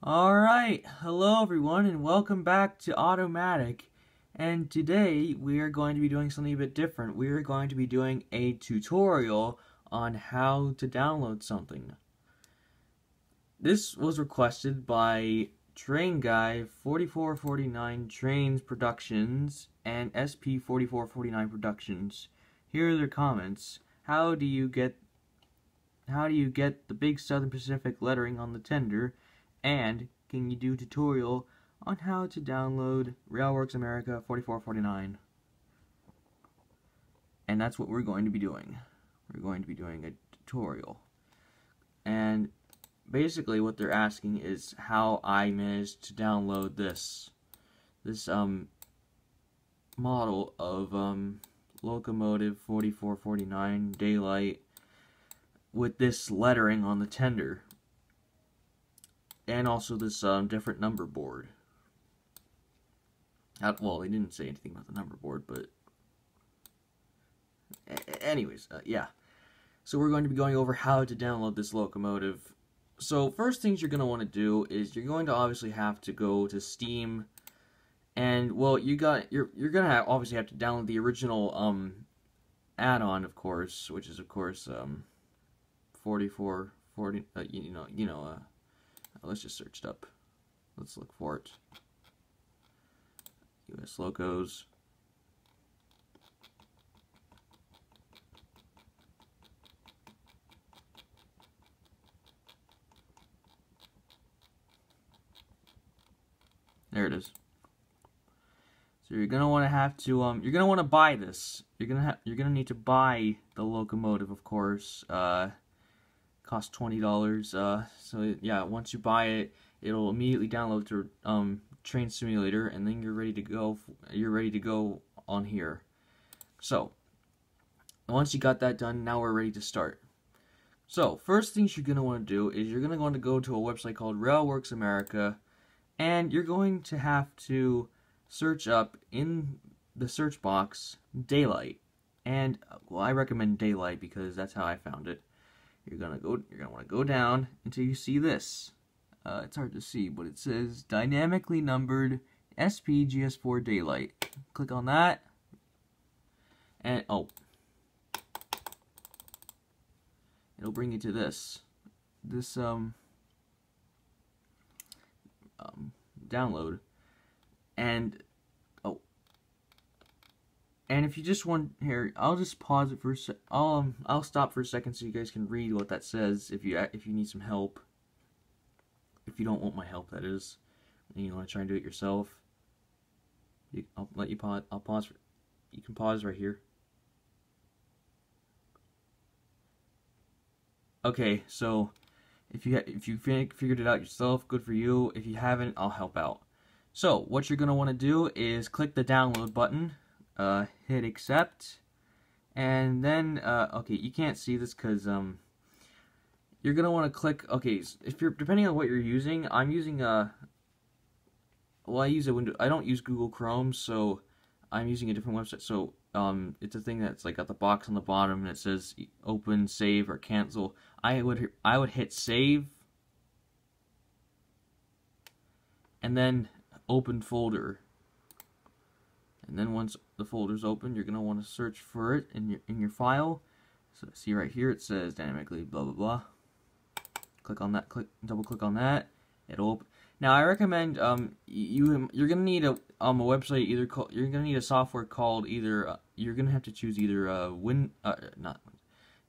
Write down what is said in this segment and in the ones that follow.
Alright, hello everyone and welcome back to Automatic. And today we are going to be doing something a bit different. We are going to be doing a tutorial on how to download something. This was requested by Train Guy 4449 Trains Productions and SP 4449 Productions. Here are their comments. How do you get the big Southern Pacific lettering on the tender? And can you do a tutorial on how to download Railworks America 4449? And that's what we're going to be doing. We're going to be doing a tutorial. And basically what they're asking is how I managed to download this model of locomotive 4449 Daylight with this lettering on the tender. And also this different number board. Well, they didn't say anything about the number board, but anyways, yeah. So we're going to be going over how to download this locomotive. So first things you're going to want to do is you're going to obviously have to go to Steam, and well, you're going to obviously have to download the original add-on, of course, which is of course 4440. Let's just search it up. Let's look for it. US Locos. There it is. So you're gonna want to have to you're gonna want to buy this. You're gonna need to buy the locomotive, of course. Costs $20. So yeah, once you buy it, it'll immediately download to Train Simulator, and then you're ready to go. You're ready to go on here. So once you got that done, now we're ready to start. So first things you're gonna want to do is you're gonna want to go to a website called Railworks America, and you're going to have to search up in the search box Daylight. And well, I recommend Daylight because that's how I found it. You're gonna want to go down until you see this. It's hard to see, but it says dynamically numbered SPGS4 Daylight. Click on that, and it'll bring you to this download, and and if you just want here, I'll just pause it for a sec. I'll stop for a second so you guys can read what that says. If you need some help, if you don't want my help, that is, and you want to try and do it yourself, I'll let you pause. I'll pause. You can pause right here. Okay, so if you figured it out yourself, good for you. If you haven't, I'll help out. So what you're gonna want to do is click the download button. Hit accept, and then okay, you can't see this because you're gonna want to click. Okay, if you're depending on what you're using, I'm using well, I use a window. I don't use Google Chrome, so I'm using a different website. So it's a thing that's like got the box on the bottom and it says open, save, or cancel. I would hit save, and then open folder. And then once the folder's open, you're gonna want to search for it in your file. So see right here, it says dynamically blah blah blah. Click on that. Double click on that. It'll open. Now I recommend you're gonna need a website either you're gonna need a software called either you're gonna have to choose either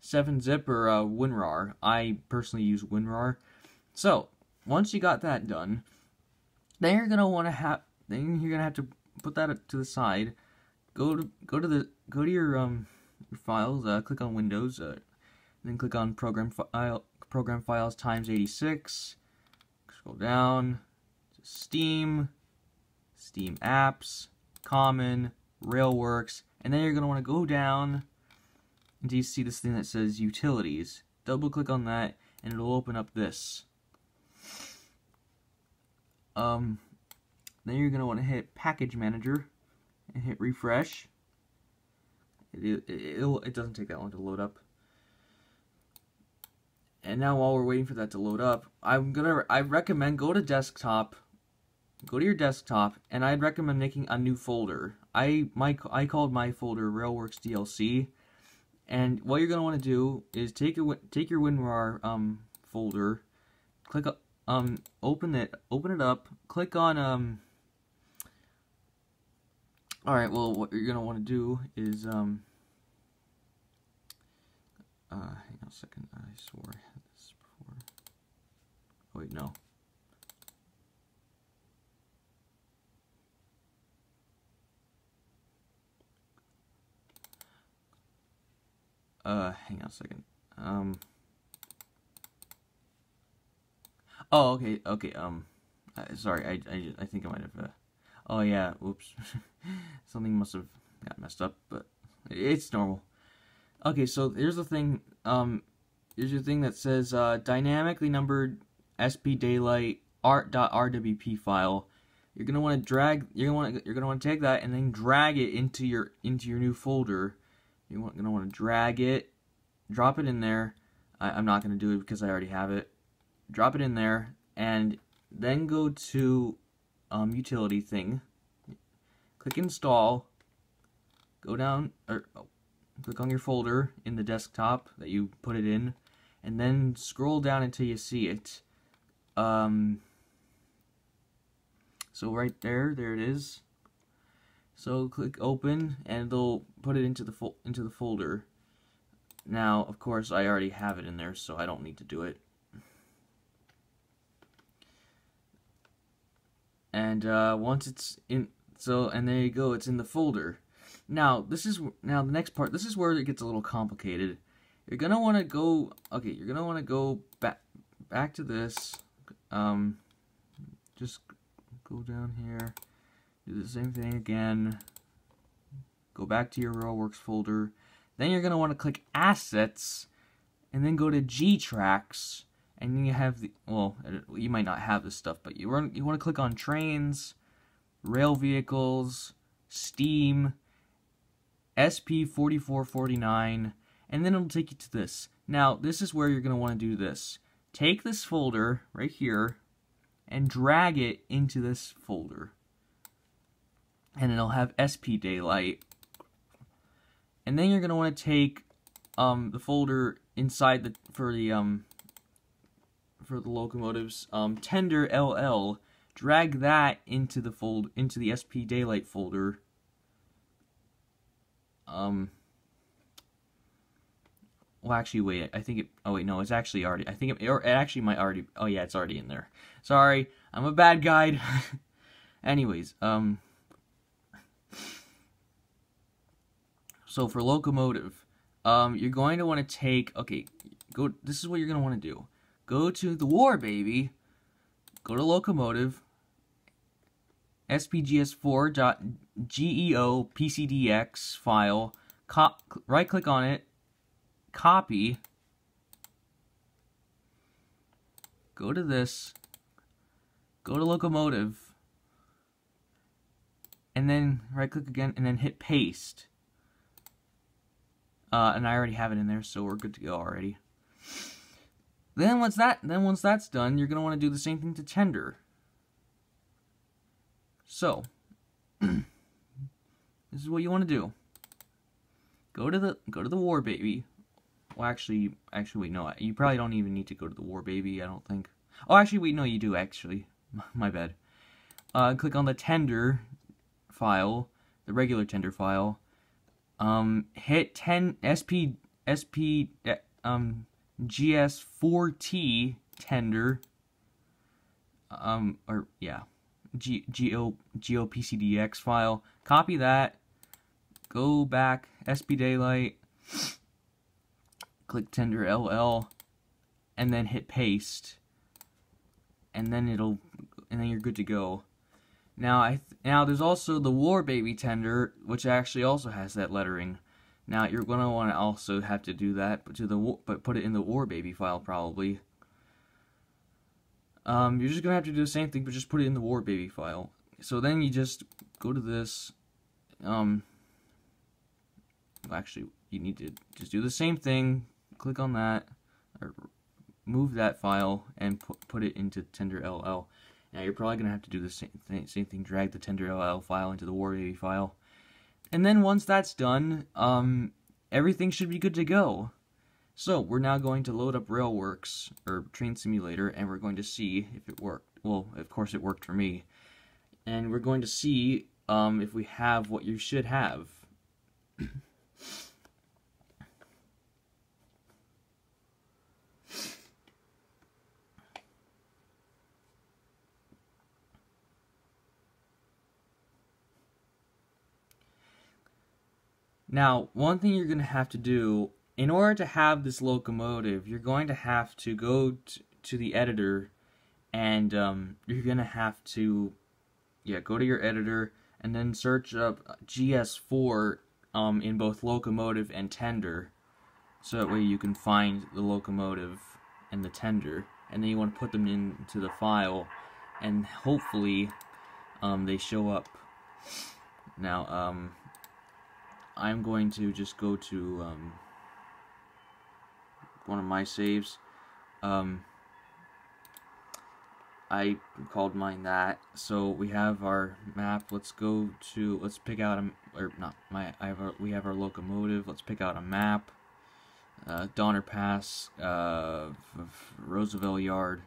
7-Zip or WinRAR. I personally use WinRAR. So once you got that done, then you're gonna have to put that to the side. Go to your files. Click on Windows. Then click on Program Files times 86. Scroll down to Steam, Steam Apps, Common, Railworks, and then you're gonna want to go down until you see this thing that says Utilities. Double click on that, and it'll open up this. Then you're going to want to hit Package Manager and hit refresh. It doesn't take that long to load up. And now while we're waiting for that to load up, I recommend go to desktop, go to your desktop, and I'd recommend making a new folder. I called my folder Railworks DLC, and what you're gonna want to do is take your WinRAR folder, click open it up, click on All right, well, what you're gonna want to do is hang on a second. I swore I had this before. Oh wait, no. Hang on a second. Oh, okay. Sorry, I think I might have. Oh yeah, whoops. Something must have got messed up, but it's normal. Okay, so here's the thing. Here's your thing that says dynamically numbered SP daylight art.rwp file. You're gonna want to drag. You're gonna want to take that and then drag it into your new folder. You're gonna want to drag it, drop it in there. I'm not gonna do it because I already have it. Drop it in there, and then go to utility thing. Click install. Go down click on your folder in the desktop that you put it in, and then scroll down until you see it. So right there it is. So click open, and it'll put it into the folder. Now, of course, I already have it in there, so I don't need to do it. And once it's in, and there you go, it's in the folder. Now the next part. This is where it gets a little complicated. You're gonna want to go. Okay, you're gonna want to go back to this. Just go down here. Do the same thing again. Go back to your Railworks folder. Then you're gonna want to click Assets, and then go to GTracks. And then you have you might not have this stuff, but you want to click on Trains, Rail Vehicles, Steam, SP4449, and then it'll take you to this. Now, this is where you're going to want to do this. Take this folder right here and drag it into this folder. And it'll have SP Daylight. And then you're going to want to take the folder inside for the locomotives, Tender LL, drag that into the SP Daylight folder. Well, actually, wait. I think it. Oh wait, no. It's actually already. I think it actually might already. Oh yeah, it's already in there. Sorry, I'm a bad guide. Anyways, so for locomotive, you're going to want to take. Okay, go. This is what you're going to want to do. Go to the War Baby, go to Locomotive, spgs4.geo pcdx file, right click on it, copy, go to this, go to Locomotive, and then right click again, and then hit paste. And I already have it in there, so we're good to go already. Then once that's done, you're gonna want to do the same thing to Tender. So this is what you want to do. Go to the War Baby. Well, actually, wait, no. You probably don't even need to go to the War Baby. I don't think. Oh, actually, wait, no, you do. Actually, my bad. Click on the Tender file, the regular Tender file. Hit GS4T Tender, GeoPCDX file, copy that, go back, SP Daylight, click Tender LL, and then hit paste, and then you're good to go. Now there's also the War Baby Tender, which actually also has that lettering. Now you're gonna want to also have to do that, but put it in the War Baby file probably. You're just gonna have to do the same thing, but just put it in the War Baby file. So then you just go to this. Actually, you need to just do the same thing. Click on that, or move that file and put it into TenderLL. Now you're probably gonna have to do the same thing, drag the TenderLL file into the WarBaby file, and then once that's done, everything should be good to go. So we're now going to load up Railworks or Train Simulator, and we're going to see if it worked. Well, of course it worked for me, and we're going to see if we have what you should have. Now, one thing you're going to have to do, in order to have this locomotive, you're going to have to go to the editor, and you're going to have to, go to your editor, and then search up GS4 in both locomotive and tender, so that way you can find the locomotive and the tender, and then you want to put them into the file, and hopefully they show up. Now, I'm going to just go to one of my saves. I called mine that. So we have our map. Let's pick out we have our locomotive. Let's pick out a map. Donner Pass, Roosevelt Yard.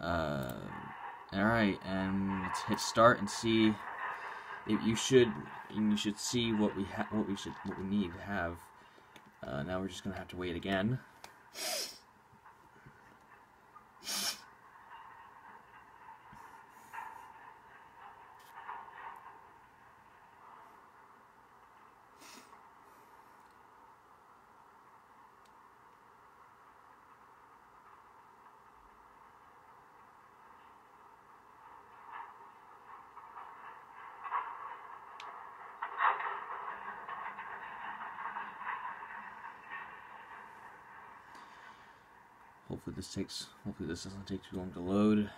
Alright, and let's hit start and see. You should see what we need to have. Now we're just gonna have to wait again. Hopefully this doesn't take too long to load.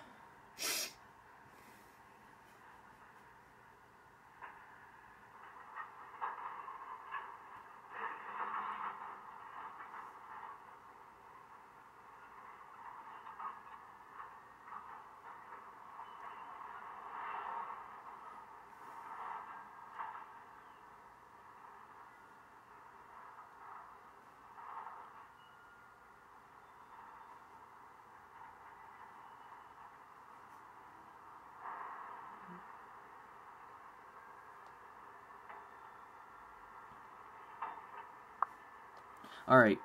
Alright,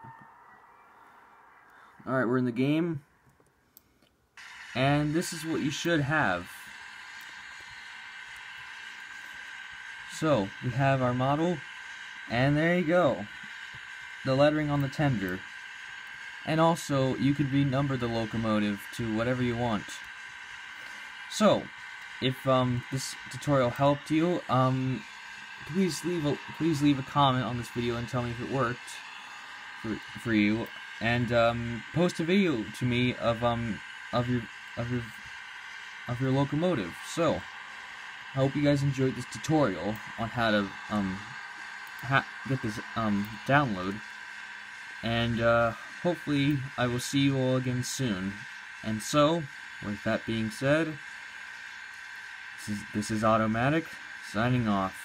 we're in the game, and this is what you should have. So, we have our model, and there you go, the lettering on the tender. And also, you could renumber the locomotive to whatever you want. So, if this tutorial helped you, please leave a comment on this video and tell me if it worked for you, and post a video to me of your locomotive. So I hope you guys enjoyed this tutorial on how to get this download, and hopefully I will see you all again soon. And so, with that being said, this is Automatic signing off.